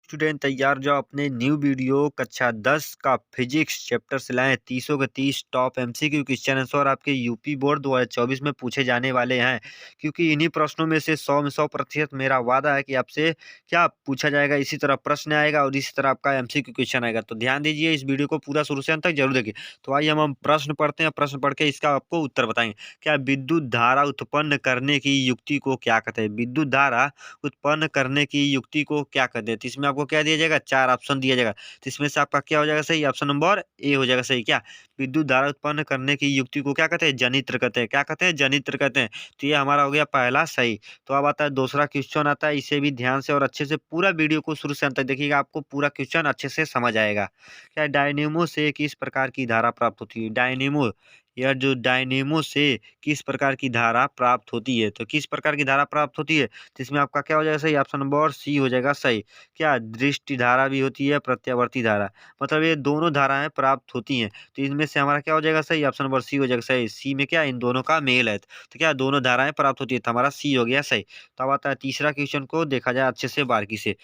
Student तैयार जो अपने न्यू वीडियो कक्षा 10 का फिजिक्स चैप्टर से लाए 30 के 30 टॉप एमसीक्यू क्वेश्चन आंसर आपके यूपी बोर्ड 2024 में पूछे जाने वाले हैं। क्योंकि इन्हीं प्रश्नों में से 100 में 100% मेरा वादा है कि आपसे क्या पूछा जाएगा, इसी तरह प्रश्न आएगा और इसी तरह आपका एमसीक्यू क्वेश्चन आएगा। तो ध्यान दीजिए, इस वीडियो को पूरा शुरू से अंत तक जरूर देखिए। तो आइए हम प्रश्न पढ़ते हैं, प्रश्न पढ़ के इसका आपको उत्तर बताएंगे। क्या विद्युत धारा उत्पन्न करने की युक्ति को क्या कहते हैं? विद्युत धारा उत्पन्न करने की युक्ति को क्या कहते हैं? तो इसमें आपको क्या दिया जाएगा? 4 ऑप्शन दिया जाएगा। तो इसमें से आपका क्या हो जाएगा सही? ऑप्शन नंबर ए हो जाएगा सही। क्या विद्युत धारा उत्पन्न करने की युक्ति को क्या कहते हैं? जनित्र कहते हैं। क्या कहते हैं? जनित्र कहते हैं। तो ये हमारा हो गया पहला सही। तो अब आता है दूसरा क्वेश्चन आता है, इसे भी ध्यान से और अच्छे से पूरा वीडियो को शुरू से अंत तक देखिएगा, आपको पूरा क्वेश्चन अच्छे से समझ आएगा। क्या डायनेमो से किस प्रकार की धारा प्राप्त होती है? डायनेमो, यह जो डायनेमो से किस प्रकार की धारा प्राप्त होती है? तो किस प्रकार की धारा प्राप्त होती है? तो इसमें आपका क्या हो जाएगा सही? ऑप्शन नंबर सी हो जाएगा सही। क्या दृष्टि धारा भी होती है, प्रत्यावर्ती धारा, मतलब ये दोनों धाराएं प्राप्त होती हैं। तो इनमें से हमारा क्या हो जाएगा सही? ऑप्शन नंबर सी हो जाएगा सही। सी में क्या इन दोनों का मेल है, तो क्या दोनों धाराएं प्राप्त होती है, तो हमारा सी हो गया सही। तो अब आता है तीसरा क्वेश्चन को देखा जाए अच्छे से बारीकी से।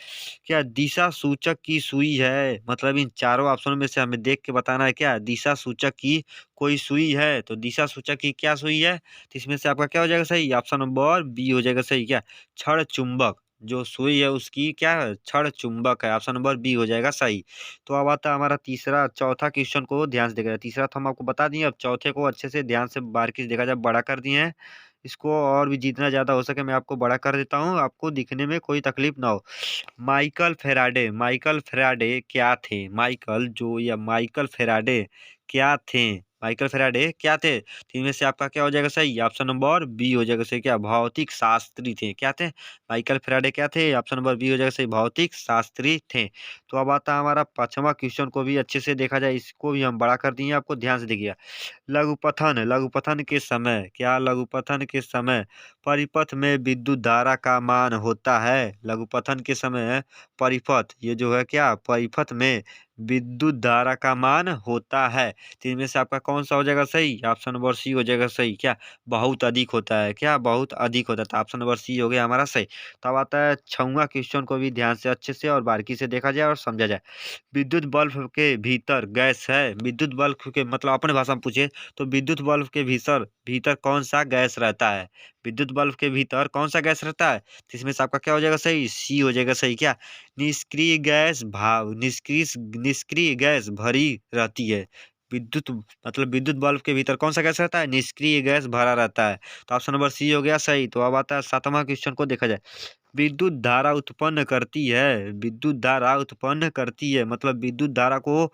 क्या दिशा सूचक की सुई है? मतलब इन चारों ऑप्शनों में से हमें देख के बताना है, क्या दिशा सूचक की कोई सुई है? तो दिशा सूचक की क्या सुई है? तो इसमें से आपका क्या हो जाएगा सही? ऑप्शन नंबर बी हो जाएगा सही। क्या क्षण चुंबक जो सुई है उसकी क्या है? क्षण चुंबक है। ऑप्शन नंबर बी हो जाएगा सही। तो अब आता है हमारा तीसरा, चौथा क्वेश्चन को ध्यान से देखा जाए। तीसरा तो हम आपको बता दिए, अब चौथे को अच्छे से ध्यान से बारीकी से देखा जाए, बड़ा कर दिए हैं इसको, और भी जितना ज्यादा हो सके मैं आपको बड़ा कर देता हूँ, आपको दिखने में कोई तकलीफ ना हो। माइकल फेराडे क्या थे? माइकल फेराडे क्या थे? माइकल फेराडे क्या थे? तो इनमें से आपका क्या हो जाएगा सही? ऑप्शन नंबर बी हो जाएगा सही। क्या भौतिक शास्त्री थे? क्या थे? माइकल फेराडे क्या थे? ऑप्शन नंबर बी हो जाएगा सही, भौतिक शास्त्री थे। तो अब आता है हमारा पांचवा क्वेश्चन को भी अच्छे से देखा जाए, इसको भी हम बड़ा कर दिए, आपको ध्यान से देखिए। लघुपथन के समय, क्या लघुपथन के समय परिपथ में विद्युत धारा का मान होता है? लघुपथन के समय परिपथ, ये जो है क्या परिपथ में विद्युत धारा का मान होता है? तो इनमें से आपका कौन सा हो जाएगा सही? ऑप्शन नंबर सी हो जाएगा सही। क्या बहुत अधिक होता है? क्या बहुत अधिक होता है? तो ऑप्शन नंबर सी हो गया हमारा सही। तो अब आता है छठवां क्वेश्चन को भी ध्यान से अच्छे से और बारीकी से देखा जाए और समझा जाए। विद्युत बल्ब के भीतर गैस है? विद्युत बल्ब के मतलब अपने भाषा में पूछे तो विद्युत बल्ब के भीतर भीतर कौन सा गैस रहता है? विद्युत बल्ब के भीतर कौन सा गैस रहता है? तो इसमें से आपका क्या हो जाएगा सही? सी हो जाएगा सही। क्या निष्क्रिय गैस भाव निष्क्रिय गैस भरी रहती है। विद्युत मतलब विद्युत बल्ब के भीतर कौन सा गैस रहता है? निष्क्रिय गैस भरा रहता है। तो ऑप्शन नंबर सी हो गया सही। तो अब आता है सातवां क्वेश्चन को देखा जाए। विद्युत धारा उत्पन्न करती है, विद्युत धारा उत्पन्न करती है, मतलब विद्युत धारा को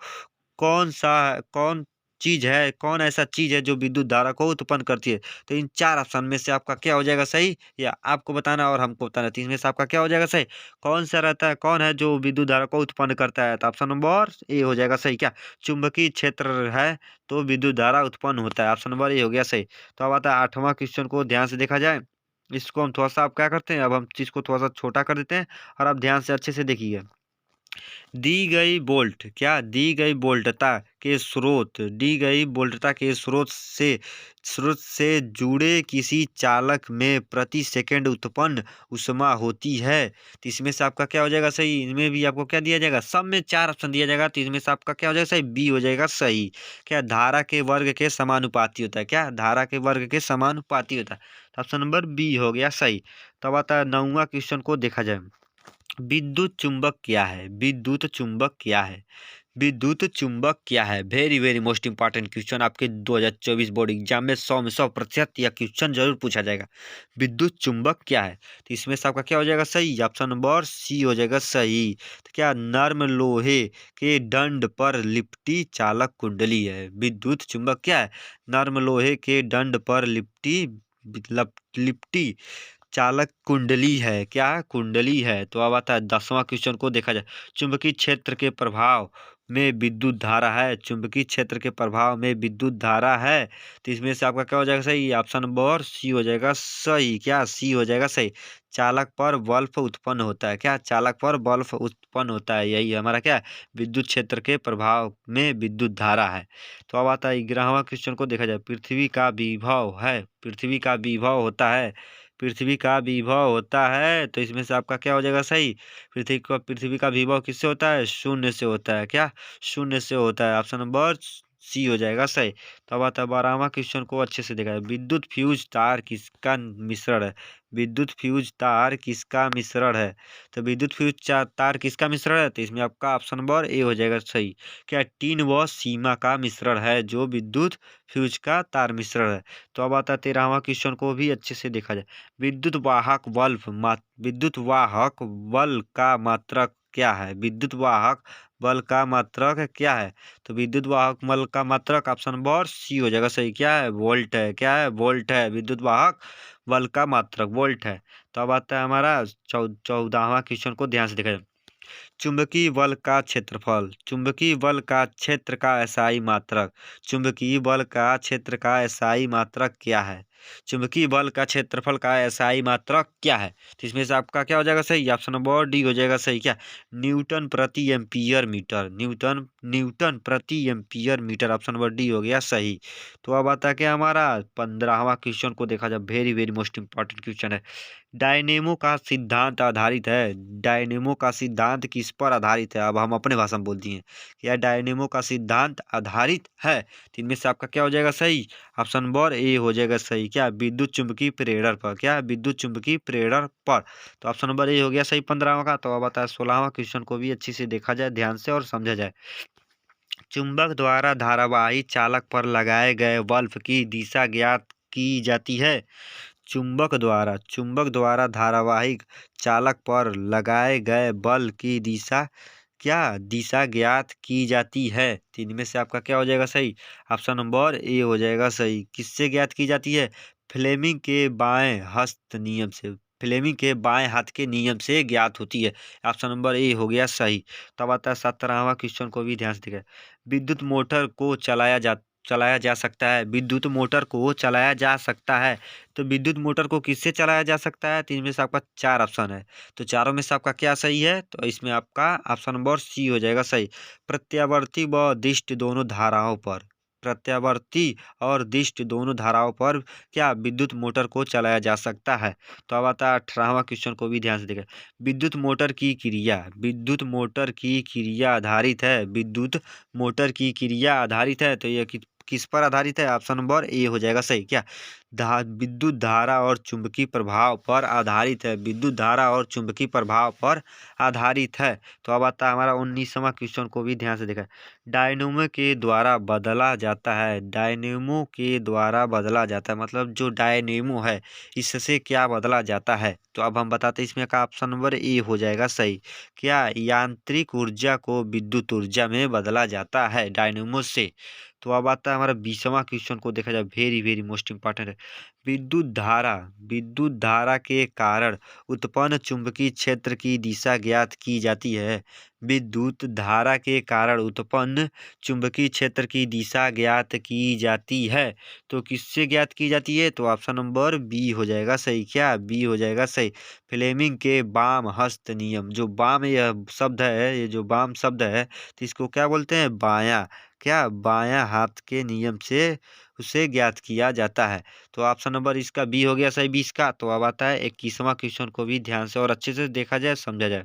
कौन चीज है, कौन ऐसा चीज है जो विद्युत धारा को उत्पन्न करती है? तो इन चार ऑप्शन में से आपका क्या हो जाएगा सही, या आपको बताना और हमको बताना। तो इसमें से आपका क्या हो जाएगा सही? कौन सा रहता है, कौन है जो विद्युत धारा को उत्पन्न करता है? तो ऑप्शन नंबर ए हो जाएगा सही। क्या चुंबकीय क्षेत्र है तो विद्युत धारा उत्पन्न होता है? ऑप्शन नंबर ए हो गया सही। तो अब आता है आठवां क्वेश्चन को ध्यान से देखा जाए। इसको हम थोड़ा सा आप क्या करते हैं, अब हम चीज को थोड़ा सा छोटा कर देते हैं और आप ध्यान से अच्छे से देखिए। दी गई वोल्टता के स्रोत, दी गई वोल्टता के स्रोत से जुड़े किसी चालक में प्रति सेकंड उत्पन्न ऊष्मा होती है? तो इसमें से आपका क्या हो जाएगा सही? इनमें भी आपको क्या दिया जाएगा? सब में चार ऑप्शन दिया जाएगा, तो इसमें से आपका क्या हो जाएगा सही? बी हो जाएगा सही। क्या धारा के वर्ग के समानुपाती होता है? क्या धारा के वर्ग के समानुपाती होता है? तो ऑप्शन नंबर बी हो गया सही। तब आता है नौवां क्वेश्चन को देखा जाए। विद्युत चुंबक क्या है? विद्युत चुंबक क्या है? विद्युत चुंबक क्या है? Very very most important question, आपके 2024 बोर्ड एग्जाम में 100 में 100% यह क्वेश्चन जरूर पूछा जाएगा। विद्युत चुंबक क्या है? तो इसमें से आपका क्या हो जाएगा सही? ऑप्शन नंबर सी हो जाएगा सही। तो क्या नर्म लोहे के दंड पर लिपटी चालक कुंडली है? विद्युत चुंबक क्या है? नर्म लोहे के दंड पर लिपटी चालक कुंडली है। क्या कुंडली है? तो अब आता है 10वां क्वेश्चन को देखा जाए। चुंबकीय क्षेत्र के प्रभाव में विद्युत धारा है, चुंबकीय क्षेत्र के प्रभाव में विद्युत धारा है। तो इसमें से आपका क्या हो जाएगा सही? ऑप्शन नंबर सी हो जाएगा सही। क्या सी हो जाएगा सही। चालक पर बल्ब उत्पन्न होता है। क्या चालक पर बल्ब उत्पन्न होता है, यही हमारा क्या विद्युत क्षेत्र के प्रभाव में विद्युत धारा है। तो अब आता है 11वां क्वेश्चन को देखा जाए। पृथ्वी का विभव होता है पृथ्वी का विभव होता है, तो इसमें से आपका क्या हो जाएगा सही? पृथ्वी का विभव किससे होता है? शून्य से होता है। क्या? शून्य से होता है। ऑप्शन नंबर सी हो जाएगा सही। तो अब आता है 12वां क्वेश्चन को अच्छे से देखा है। विद्युत फ्यूज तार किसका मिश्रण है? विद्युत फ्यूज तार किसका मिश्रण है? तो विद्युत फ्यूज तार किसका मिश्रण है? तो इसमें आपका ऑप्शन नंबर ए हो जाएगा सही। क्या? टीन व सीमा का मिश्रण है जो विद्युत फ्यूज का तार मिश्रण है। तो अब आता है 13वां क्वेश्चन को भी अच्छे से देखा जाए। विद्युत वाहक बल का मात्रक क्या है? विद्युत वाहक बल का मात्रक क्या है? तो विद्युत वाहक बल का मात्रक ऑप्शन नंबर सी हो जाएगा सही। क्या है? वोल्ट है। क्या है? वोल्ट है। विद्युत वाहक बल का मात्रक वोल्ट है। तो अब आता है हमारा 14वां क्वेश्चन को ध्यान से देखा जाए। चुंबकीय बल का क्षेत्रफल। चुंबकीय बल का क्षेत्र का एसआई मात्रक। चुंबकीय बल का क्षेत्र का एसआई मात्रक क्या है? चुंबकीय बल का क्षेत्रफल का एसआई मात्रक क्या है? तो इसमें से आपका क्या हो जाएगा सही? ऑप्शन नंबर डी हो जाएगा सही। क्या? न्यूटन प्रति एम्पियर मीटर। न्यूटन न्यूटन प्रति ampere metre. Option number D हो गया सही। तो अब आता है क्या हमारा 15वां क्वेश्चन को देखा जाए। Very very most important question है। डायनेमो का सिद्धांत आधारित है। डायनेमो का सिद्धांत किस पर आधारित है? अब हम अपने भाषा में बोल दिए कि यह डायनेमो का सिद्धांत आधारित है। तो इनमें से आपका क्या हो जाएगा सही? ऑप्शन नंबर ए हो जाएगा सही। क्या? विद्युत चुंबकीय प्रेरण पर। क्या? विद्युत चुंबकीय प्रेरण पर। तो ऑप्शन नंबर ए हो गया सही 15वां का। तो अब आता है 16वां क्वेश्चन को भी अच्छी से देखा जाए, ध्यान से और समझा जाए। चुंबक द्वारा धारावाही चालक पर लगाए गए बल्ब की दिशा ज्ञात की जाती है। चुंबक द्वारा धारावाहिक चालक पर लगाए गए बल की दिशा क्या दिशा ज्ञात की जाती है? तो इनमें से आपका क्या हो जाएगा सही? ऑप्शन नंबर ए हो जाएगा सही। किससे ज्ञात की जाती है? फ्लेमिंग के बाएं हस्त नियम से। फ्लेमिंग के बाएं हाथ के नियम से ज्ञात होती है। ऑप्शन नंबर ए हो गया सही। तब आता है 17वां क्वेश्चन को भी ध्यान से देखिए। विद्युत मोटर को चलाया जा सकता है। विद्युत मोटर को चलाया जा सकता है। तो विद्युत मोटर को किससे चलाया जा सकता है? तो इनमें से आपका 4 ऑप्शन है। तो चारों में से आपका क्या सही है? तो इसमें आपका ऑप्शन नंबर सी हो जाएगा सही। प्रत्यावर्ती व दिष्ट दोनों धाराओं पर। प्रत्यावर्ती और दिष्ट दोनों धाराओं पर क्या विद्युत मोटर को चलाया जा सकता है। तो अब आता है 18वां क्वेश्चन को भी ध्यान से देखें। विद्युत मोटर की क्रिया आधारित है। विद्युत मोटर की क्रिया आधारित है। तो यह किस पर आधारित है? ऑप्शन नंबर ए हो जाएगा सही। क्या? विद्युत धारा और चुंबकीय प्रभाव पर आधारित है। विद्युत धारा और चुंबकीय प्रभाव पर आधारित है। तो अब आता है हमारा 19वां क्वेश्चन को भी ध्यान से देखा। डायनेमो के द्वारा बदला जाता है। डायनेमो के द्वारा बदला जाता है मतलब जो डायनेमो है इससे क्या बदला जाता है? तो अब हम बताते हैं इसमें का ऑप्शन नंबर ए हो जाएगा सही। क्या? यांत्रिक ऊर्जा को विद्युत ऊर्जा में बदला जाता है डायनेमो से। तो अब आता है हमारा 20वां क्वेश्चन को देखा जाए। वेरी वेरी मोस्ट इंपॉर्टेंट है। विद्युत धारा के कारण उत्पन्न चुंबकीय क्षेत्र की दिशा ज्ञात की जाती है। विद्युत धारा के कारण उत्पन्न चुंबकीय क्षेत्र की दिशा ज्ञात की जाती है। तो किससे ज्ञात की जाती है? तो ऑप्शन नंबर बी हो जाएगा सही। क्या? बी हो जाएगा सही। फ्लेमिंग के वाम हस्त नियम। जो वाम यह शब्द है, ये जो वाम शब्द है तो इसको क्या बोलते हैं? बायां। क्या? बायां हाथ के नियम से उसे ज्ञात किया जाता है। तो ऑप्शन नंबर इसका बी हो गया सही 20 का। तो अब आता है 21वां क्वेश्चन को भी ध्यान से और अच्छे से देखा जाए, समझा जाए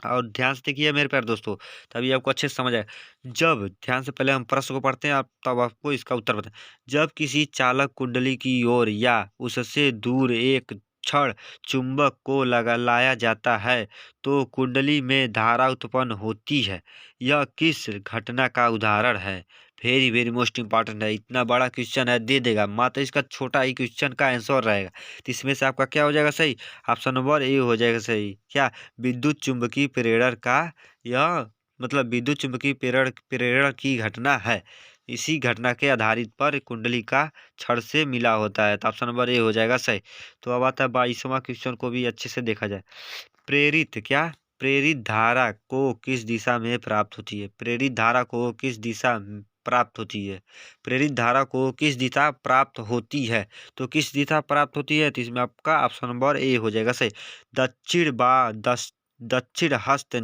और ध्यान से देखिए मेरे प्यारे दोस्तों, तभी आपको अच्छे से समझ आए। जब ध्यान से पहले हम प्रश्न को पढ़ते हैं, आप तब आपको इसका उत्तर बताएं। जब किसी चालक कुंडली की ओर या उससे दूर एक क्षण चुंबक को लाया जाता है तो कुंडली में धारा उत्पन्न होती है। यह किस घटना का उदाहरण है? वेरी वेरी मोस्ट इंपॉर्टेंट है। इतना बड़ा क्वेश्चन है, दे देगा मात्र इसका छोटा ही क्वेश्चन का आंसर रहेगा। तो इसमें से आपका क्या हो जाएगा सही? ऑप्शन नंबर ए हो जाएगा सही। क्या? विद्युत चुंबकीय प्रेरण का यह मतलब विद्युत चुंबकीय प्रेरण की घटना है। इसी घटना के आधारित पर कुंडली का क्षण से मिला होता है। तो ऑप्शन नंबर ए हो जाएगा सही। तो अब आता है 22वां क्वेश्चन को भी अच्छे से देखा जाए। प्रेरित धारा को किस दिशा में प्राप्त होती है? प्रेरित धारा को किस दिशा में प्राप्त होती है? प्रेरित धारा को किस दिशा प्राप्त होती है? तो किस दिशा प्राप्त होती है? तो इसमें आपका ऑप्शन नंबर ए हो जाएगा सही। दक्षिण बा दस दक्षिण हस्त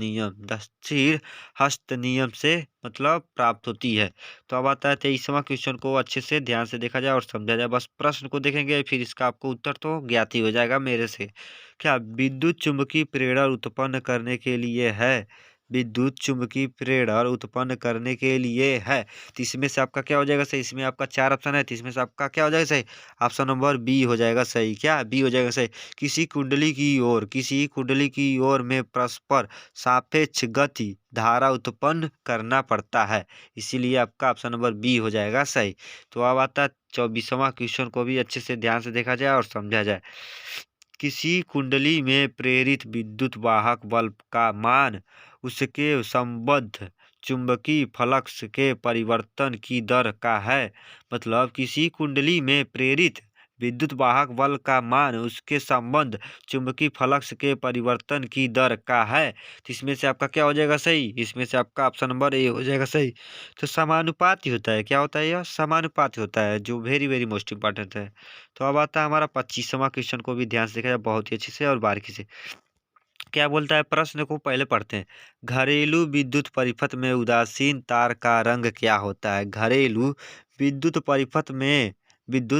नियम से मतलब प्राप्त होती है। तो अब आता है 23वां क्वेश्चन को अच्छे से ध्यान से देखा जाए और समझा जाए। बस प्रश्न को देखेंगे फिर इसका आपको उत्तर तो ज्ञात ही हो जाएगा मेरे से। क्या विद्युत चुम्बकीय प्रेरण उत्पन्न करने के लिए है? विद्युत चुम्बकीय प्रेरण उत्पन्न करने के लिए है। तो इसमें से आपका क्या हो जाएगा सही? इसमें आपका 4 ऑप्शन है, तो इसमें से आपका क्या हो जाएगा सही? ऑप्शन नंबर बी हो जाएगा सही। क्या बी हो जाएगा सही? किसी कुंडली की ओर में परस्पर सापेक्ष गति धारा उत्पन्न करना पड़ता है, इसीलिए आपका ऑप्शन नंबर बी हो जाएगा सही। तो अब आता है 24वां क्वेश्चन को भी अच्छे से ध्यान से देखा जाए और समझा जाए। किसी कुंडली में प्रेरित विद्युत वाहक बल का मान उसके संबद्ध चुंबकीय फ्लक्स के परिवर्तन की दर का है। मतलब किसी कुंडली में प्रेरित विद्युत वाहक बल का मान उसके संबद्ध चुंबकीय फ्लक्स के परिवर्तन की दर का है। तो इसमें से आपका क्या हो जाएगा सही? इसमें से आपका ऑप्शन नंबर ए हो जाएगा सही। तो समानुपाती होता है। क्या होता है? यह समानुपाती होता है, जो वेरी वेरी मोस्ट इंपॉर्टेंट है। तो अब आता है हमारा 25वां क्वेश्चन को भी ध्यान से देखा जाए बहुत ही अच्छे से और बारीकी से। क्या बोलता है? प्रश्न को पहले पढ़ते हैं। घरेलू विद्युत परिपथ में उदासीन तार का रंग क्या होता है? घरेलू विद्युत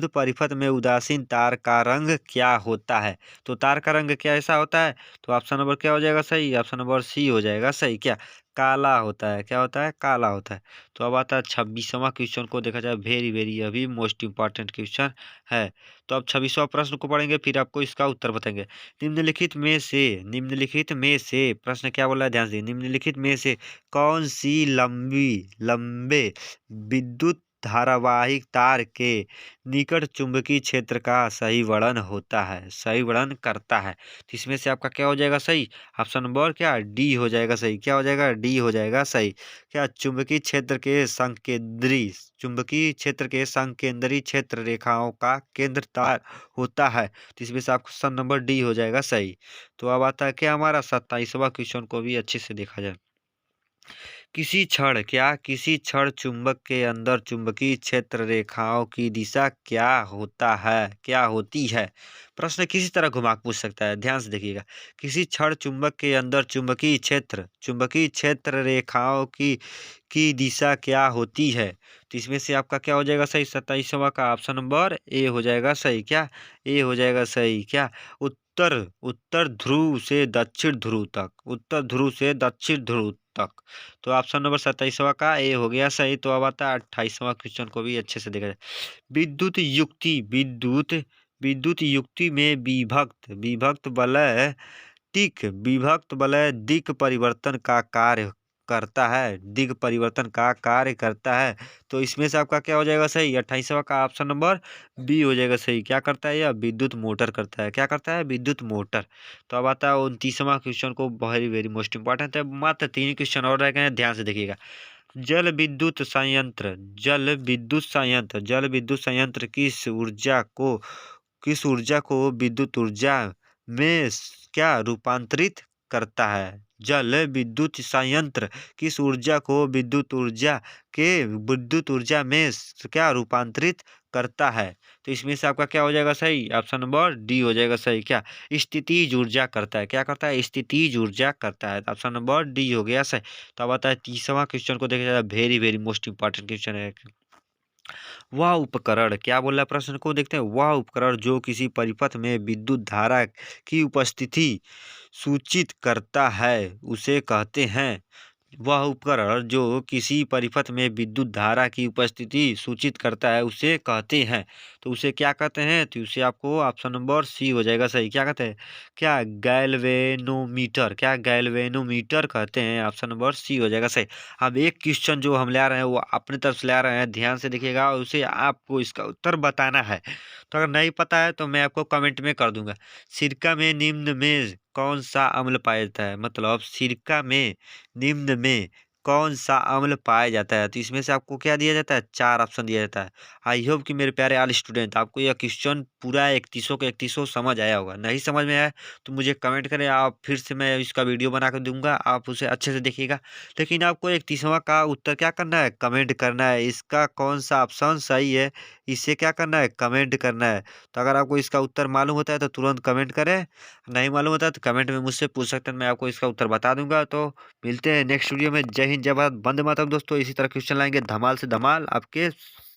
परिपथ में उदासीन तार का रंग क्या होता है? तो तार का रंग क्या ऐसा होता है? तो ऑप्शन नंबर क्या हो जाएगा सही? ऑप्शन नंबर सी हो जाएगा सही। क्या काला होता है? क्या होता है? काला होता है। तो अब आता है 26वां क्वेश्चन को देखा जाए, वेरी वेरी अभी मोस्ट इंपॉर्टेंट क्वेश्चन है। तो अब 26वां प्रश्न को पढ़ेंगे फिर आपको इसका उत्तर बताएंगे। निम्नलिखित में से प्रश्न क्या बोला है ध्यान से। निम्नलिखित में से कौन सी लंबे विद्युत धारावाहिक तार के निकट चुंबकीय क्षेत्र का सही वर्णन होता है, सही वर्णन करता है? तो इसमें से आपका क्या हो जाएगा सही? ऑप्शन नंबर क्या डी हो जाएगा सही। क्या हो जाएगा? डी हो जाएगा सही। क्या चुंबकीय क्षेत्र के संकेंद्री क्षेत्र रेखाओं का केंद्र तार होता है? तो इसमें से आपका ऑप्शन नंबर डी हो जाएगा सही। तो अब आता है क्या हमारा 27वां क्वेश्चन को भी अच्छे से देखा जाए। किसी क्षण चुंबक के अंदर चुंबकीय क्षेत्र रेखाओं की दिशा क्या होती है? प्रश्न किसी तरह घुमा के पूछ सकता है, ध्यान से देखिएगा। किसी क्षण चुंबक के अंदर चुंबकीय क्षेत्र रेखाओं की दिशा क्या होती है? तो इसमें से आपका क्या हो जाएगा सही? 27वां का ऑप्शन नंबर ए हो जाएगा सही। क्या ए हो जाएगा सही? क्या उत्तर ध्रुव से दक्षिण ध्रुव तक। तो ऑप्शन नंबर 27वां का ए हो गया सही। तो अब आता है 28वां क्वेश्चन को भी अच्छे से देखा जाए। विद्युत युक्ति में विभक्त वलय दिक् परिवर्तन का कार्य करता है। तो इसमें से आपका क्या हो जाएगा सही? 28वां का ऑप्शन नंबर बी हो जाएगा सही। क्या करता है? यह विद्युत मोटर करता है। क्या करता है? विद्युत मोटर। तो अब आता है 29वां क्वेश्चन को, वेरी वेरी मोस्ट इंपॉर्टेंट है। मात्र 3 क्वेश्चन और रह गए हैं, ध्यान से देखिएगा। जल विद्युत संयंत्र किस ऊर्जा को विद्युत ऊर्जा में क्या रूपांतरित करता है? जल विद्युत संयंत्र किस ऊर्जा को विद्युत ऊर्जा में क्या रूपांतरित करता है? तो इसमें से आपका क्या हो जाएगा सही? ऑप्शन नंबर डी हो जाएगा सही। क्या स्थितिज ऊर्जा करता है? क्या करता है? स्थितिज ऊर्जा करता है। ऑप्शन नंबर डी हो गया सही। तो अब आता है 30वां क्वेश्चन को देखा जाए, very very most important question है। वह उपकरण क्या बोल रहा है? प्रश्न को देखते हैं। वह उपकरण जो किसी परिपथ में विद्युत धारा की उपस्थिति सूचित करता है उसे कहते हैं। वह उपकरण जो किसी परिपथ में विद्युत धारा की उपस्थिति सूचित करता है उसे कहते हैं। तो उसे क्या कहते हैं? तो उसे आपको ऑप्शन नंबर सी हो जाएगा सही। क्या कहते हैं? क्या गैल्वेनोमीटर कहते हैं। ऑप्शन नंबर सी हो जाएगा सही। अब एक क्वेश्चन जो हम ले रहे हैं वो अपनी तरफ से ले रहे हैं, ध्यान से देखिएगा, उसे आपको इसका उत्तर बताना है। तो अगर नहीं पता है तो मैं आपको कमेंट में कर दूंगा। सिरका में निम्न में कौन सा अम्ल पाया जाता है? मतलब सिरका में निम्न में कौन-सा अम्ल पाया जाता है? तो इसमें से आपको क्या दिया जाता है? 4 ऑप्शन दिया जाता है। आई होप कि मेरे प्यारे ऑल स्टूडेंट आपको यह क्वेश्चन पूरा 3100 के 3100 समझ आया होगा। नहीं समझ में आया तो मुझे कमेंट करें, आप फिर से मैं इसका वीडियो बना कर दूँगा, आप उसे अच्छे से देखिएगा। लेकिन आपको 31वां का उत्तर क्या करना है? कमेंट करना है। इसका कौन-सा ऑप्शन सही है, इसे क्या करना है? कमेंट करना है। तो अगर आपको इसका उत्तर मालूम होता है तो तुरंत कमेंट करें, नहीं मालूम होता है तो कमेंट में मुझसे पूछ सकते हैं, मैं आपको इसका उत्तर बता दूँगा। तो मिलते हैं नेक्स्ट वीडियो में। जय हिंद, जय भारत, वंदे मातरम दोस्तों। इसी तरह क्वेश्चन लाएँगे धमाल से धमाल आपके